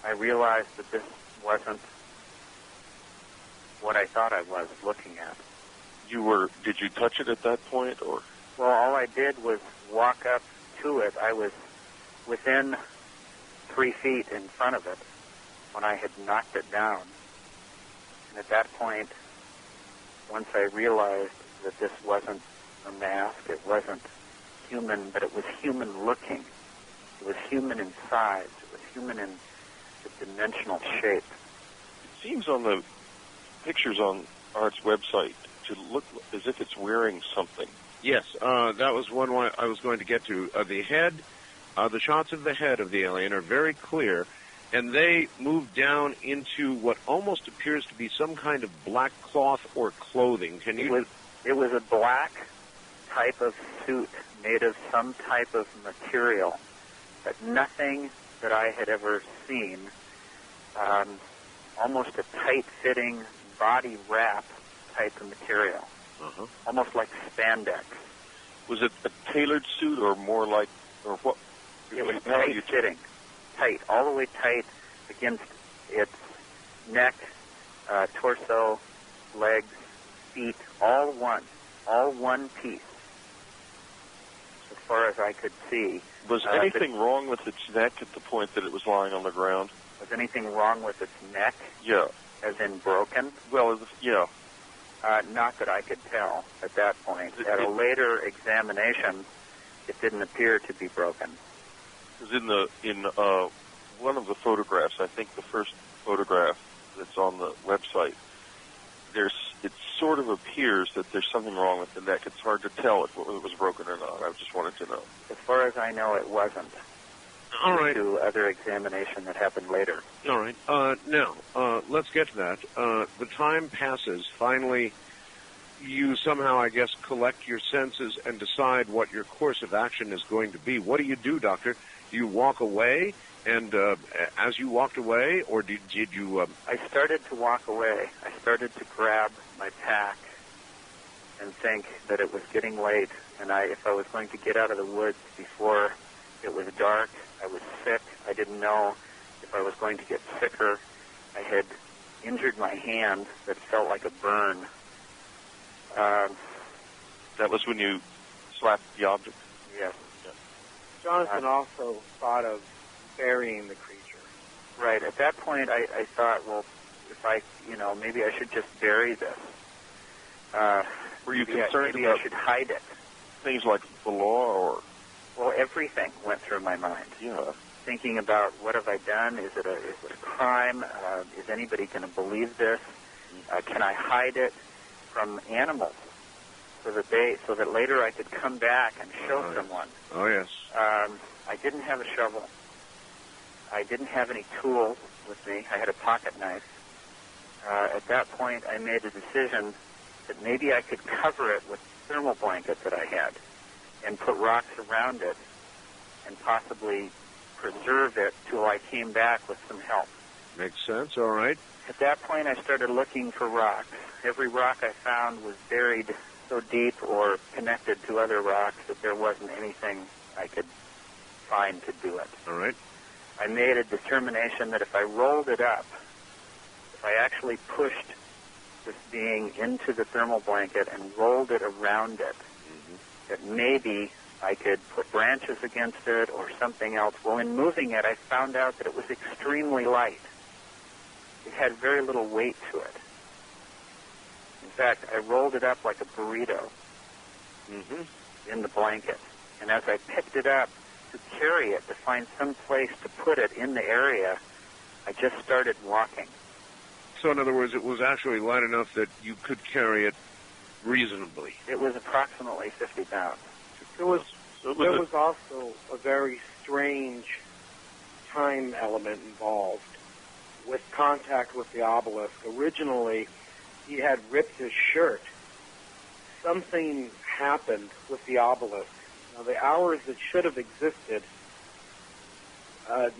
I realized that this wasn't what I thought I was looking at. Did you touch it at that point, or? Well, all I did was walk up to it. I was within 3 feet in front of it when I had knocked it down. And at that point, once I realized that this wasn't a mask, it wasn't human, but it was human looking. It was human in size. It was human in the dimensional shape. It seems on the pictures on Art's website to look as if it's wearing something. Yes, that was one I was going to get to. The shots of the head of the alien are very clear, and they move down into what almost appears to be some kind of black cloth or clothing. It was a black type of suit made of some type of material, but nothing that I had ever seen. Almost a tight-fitting body wrap type of material, almost like spandex. Was it a tailored suit or more like, or what? It was tight-fitting, tight, all the way tight against its neck, torso, legs, feet, all one piece, as far as I could see. Was anything wrong with its neck at the point that it was lying on the ground? Was anything wrong with its neck? Yeah. As in broken? Well, yeah. Not that I could tell at that point. At a later examination, it didn't appear to be broken. Because in one of the photographs, I think the first photograph that's on the website, it sort of appears that there's something wrong with the neck. It's hard to tell if it was broken or not. I just wanted to know. As far as I know, it wasn't. All right. To other examination that happened later. All right. Now, let's get to that. The time passes. Finally, you somehow, I guess, collect your senses and decide what your course of action is going to be. What do you do, Doctor? Do you walk away? And as you walked away, or did you... I started to walk away. I started to grab my pack and think that it was getting late, and if I was going to get out of the woods before it was dark, I was sick. I didn't know if I was going to get sicker. I had injured my hand that felt like a burn. That was when you slapped the object? Yes. Yeah. Jonathan also thought of burying the creature. Right. At that point, I thought, well, if I, maybe I should just bury this. Were you concerned maybe about I should hide it? Things like the law or... Well, everything went through my mind. Yeah. Thinking about what have I done? Is it a crime? Is anybody going to believe this? Can I hide it from animals so that later I could come back and show someone? Oh yes. I didn't have a shovel. I didn't have any tools with me. I had a pocket knife. At that point, I made a decision that maybe I could cover it with the thermal blanket that I had and put rocks around it and possibly preserve it till I came back with some help. Makes sense, all right. At that point, I started looking for rocks. Every rock I found was buried so deep or connected to other rocks that there wasn't anything I could find to do it. All right. I made a determination that if I rolled it up, if I actually pushed this being into the thermal blanket and rolled it around it, that maybe I could put branches against it or something else. Well, in moving it, I found out that it was extremely light. It had very little weight to it. In fact, I rolled it up like a burrito in the blanket. And as I picked it up to carry it, to find some place to put it in the area, I just started walking. So in other words, it was actually light enough that you could carry it reasonably. It was approximately 50 pounds. There was also a very strange time element involved with contact with the obelisk. Originally, he had ripped his shirt. Something happened with the obelisk. Now, the hours that should have existed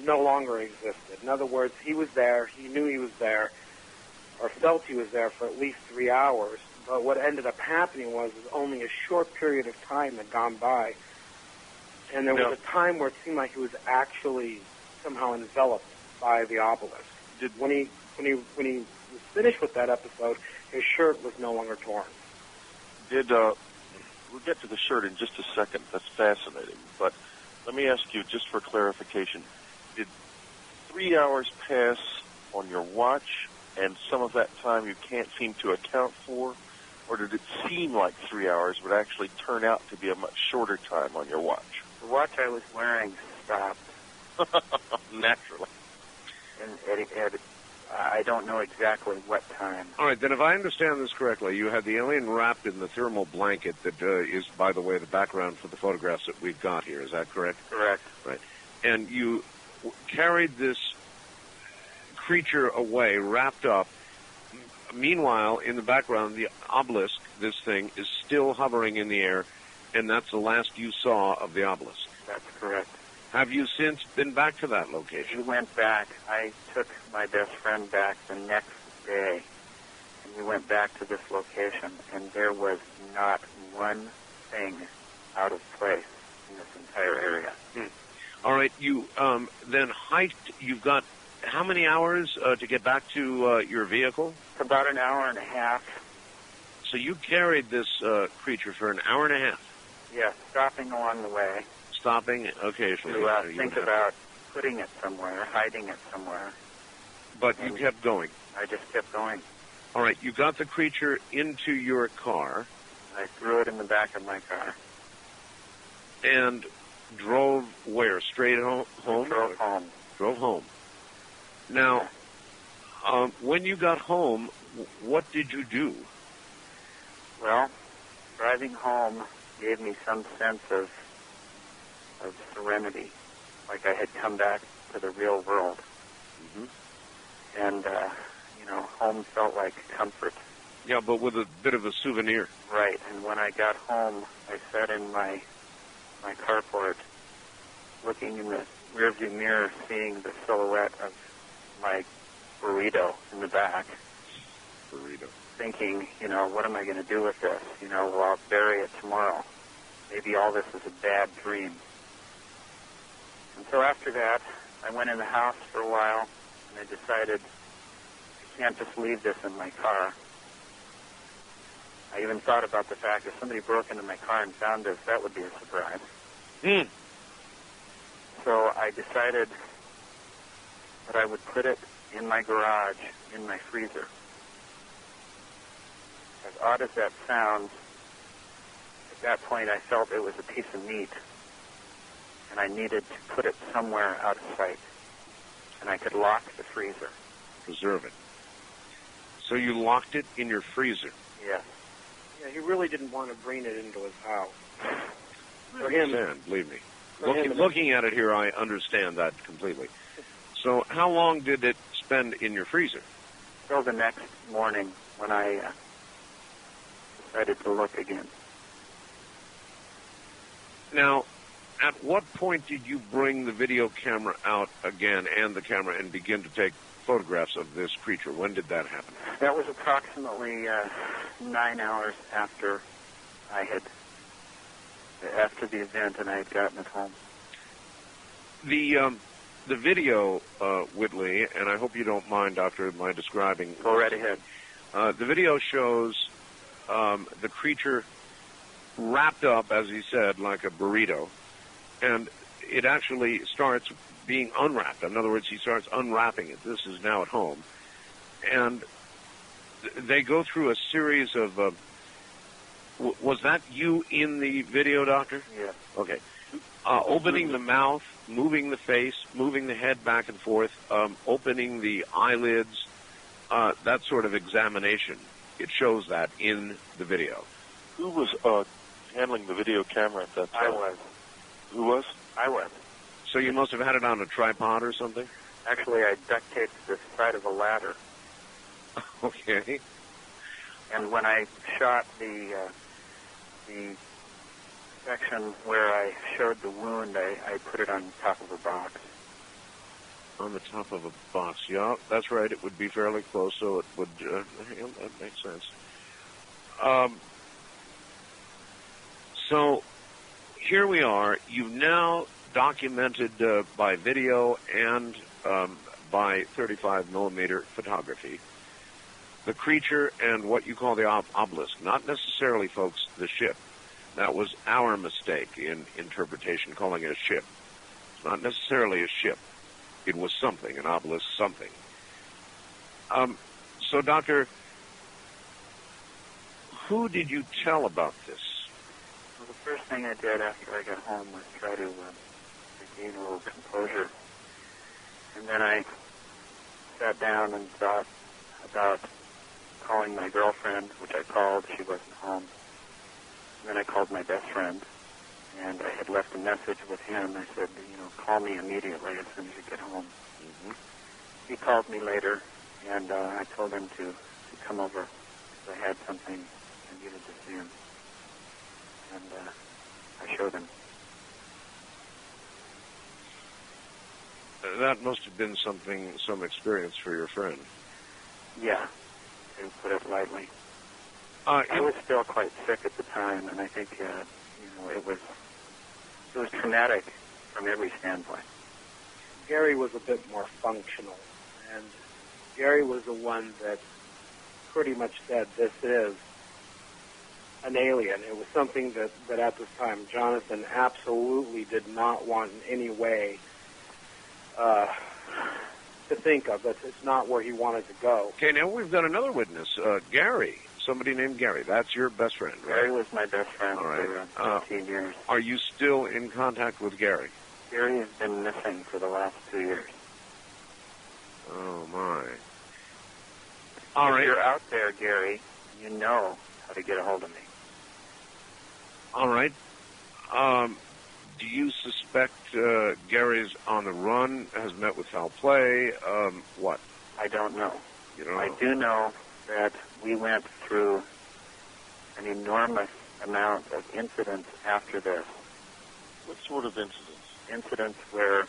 no longer existed. In other words, he was there, he knew he was there, or felt he was there for at least 3 hours. But what ended up happening was only a short period of time had gone by, and there was a time where it seemed like he was actually somehow enveloped by the obelisk. When he was finished with that episode, his shirt was no longer torn. We'll get to the shirt in just a second. That's fascinating. But let me ask you, just for clarification, did 3 hours pass on your watch and some of that time you can't seem to account for? Or did it seem like 3 hours but actually turn out to be a much shorter time on your watch? The watch I was wearing stopped. Naturally. And I don't know exactly what time. All right, then if I understand this correctly, you had the alien wrapped in the thermal blanket that is, by the way, the background for the photographs that we've got here. Is that correct? Correct. Right. And you carried this creature away, wrapped up. Meanwhile, in the background, the obelisk, this thing, is still hovering in the air, and that's the last you saw of the obelisk. That's correct. Have you since been back to that location? We went back. I took my best friend back the next day, and we went back to this location, and there was not one thing out of place in this entire area. All right, you then hiked. You've got how many hours to get back to your vehicle? It's about an hour and a half. So you carried this creature for an hour and a half? Yes, stopping along the way. Stopping occasionally. To think about putting it somewhere, hiding it somewhere. But you kept going? I just kept going. All right, you got the creature into your car. I threw it in the back of my car. And drove where? Straight home? Drove home. Drove home. Now, when you got home, what did you do? Well, driving home gave me some sense of serenity, like I had come back to the real world. Mm-hmm. And, home felt like comfort. Yeah, but with a bit of a souvenir. Right, and when I got home, I sat in my carport, looking in the rearview mirror, seeing the silhouette of my burrito in the back. Burrito. Thinking, what am I going to do with this? Well, I'll bury it tomorrow. Maybe all this is a bad dream. And so after that, I went in the house for a while, and I decided I can't just leave this in my car. I even thought about the fact if somebody broke into my car and found this, that would be a surprise. So I decided that I would put it in my garage, in my freezer. As odd as that sounds, at that point I felt it was a piece of meat, and I needed to put it somewhere out of sight, and I could lock the freezer. Preserve it. So you locked it in your freezer? Yes. Yeah, he really didn't want to bring it into his house. For him, believe me. Looking at it here, I understand that completely. So how long did it spend in your freezer? Till the next morning when I decided to look again. Now, at what point did you bring the video camera out again and the camera and begin to take photographs of this creature? When did that happen? That was approximately 9 hours after after the event, and I had gotten it home. The video, Whitley, and I hope you don't mind, Doctor, my describing. Go right ahead. The video shows the creature wrapped up, as he said, like a burrito, and it actually starts being unwrapped. In other words, he starts unwrapping it. This is now at home. And they go through a series of... was that you in the video, Doctor? Yes. Okay. Opening the mouth, moving the face, moving the head back and forth, opening the eyelids, that sort of examination. It shows that in the video. Who was handling the video camera at that time? I was. Who was? I was. So you must have had it on a tripod or something? Actually, I duct taped the side of a ladder. Okay. And when I shot the section where I showed the wound, I put it on top of a box. On the top of a box, yeah, that's right. It would be fairly close, so it would, that makes sense. So here we are. You've now documented by video and by 35 millimeter photography. The creature and what you call the obelisk, not necessarily, folks, the ship. That was our mistake in interpretation, calling it a ship. It's not necessarily a ship. It was something, an obelisk something. So, Doctor, who did you tell about this? Well, the first thing I did after I got home was try to regain a little composure. And then I sat down and thought about calling my girlfriend, which I called. She wasn't home. And then I called my best friend, and I had left a message with him. I said, call me immediately as soon as you get home. Mm-hmm. He called me later, and I told him to come over because I had something I needed to see him. And I showed him. That must have been some experience for your friend. Yeah, to put it lightly. I was still quite sick at the time, and I think it was traumatic from every standpoint. Gary was a bit more functional, and Gary was the one that pretty much said this is an alien. It was something that at this time Jonathan absolutely did not want in any way to think of. It's not where he wanted to go. Okay, now we've got another witness, Gary. Somebody named Gary. That's your best friend, right? Gary was my best friend for 15 years. Are you still in contact with Gary? Gary has been missing for the last 2 years. Oh, my. If you're out there, Gary, you know how to get a hold of me. All right. Do you suspect Gary's on the run, has met with foul play? What? I don't know. You don't know? I do know that we went through an enormous amount of incidents after this. What sort of incidents? Incidents where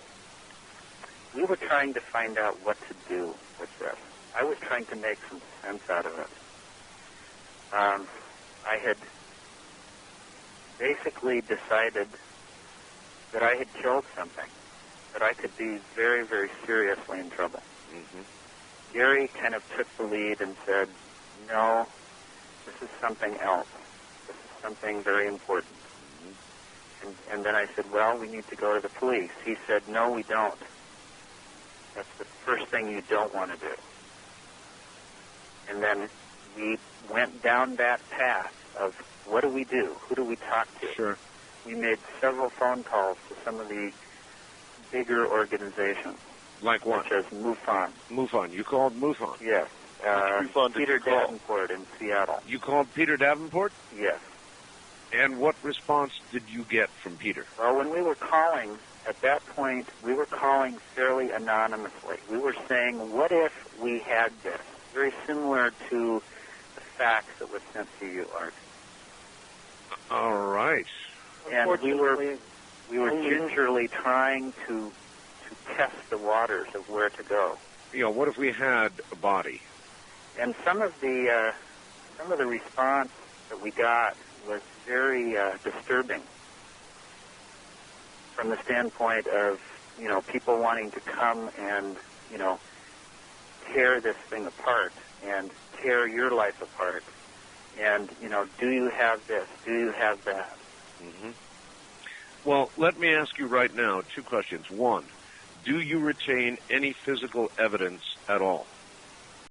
we were trying to find out what to do with this. I was trying to make some sense out of it. I had basically decided that I had killed something, that I could be very, very seriously in trouble. Mm-hmm. Gary kind of took the lead and said, no, this is something else. This is something very important. Mm-hmm. And then I said, well, we need to go to the police. He said, no, we don't. That's the first thing you don't want to do. And then we went down that path of what do we do? Who do we talk to? Sure. We made several phone calls to some of the bigger organizations. Like what? Such as MUFON. MUFON. You called MUFON? Yes. Peter Davenport in Seattle. You called Peter Davenport? Yes. And what response did you get from Peter? Well, when we were calling, at that point, we were calling fairly anonymously. We were saying, what if we had this? Very similar to the fax that was sent to you, Art. All right. And we were gingerly trying to test the waters of where to go. What if we had a body? And some of the response that we got was very disturbing from the standpoint of, people wanting to come and, tear this thing apart and tear your life apart. And, do you have this? Do you have that? Mm-hmm. Well, let me ask you right now 2 questions. One, do you retain any physical evidence at all?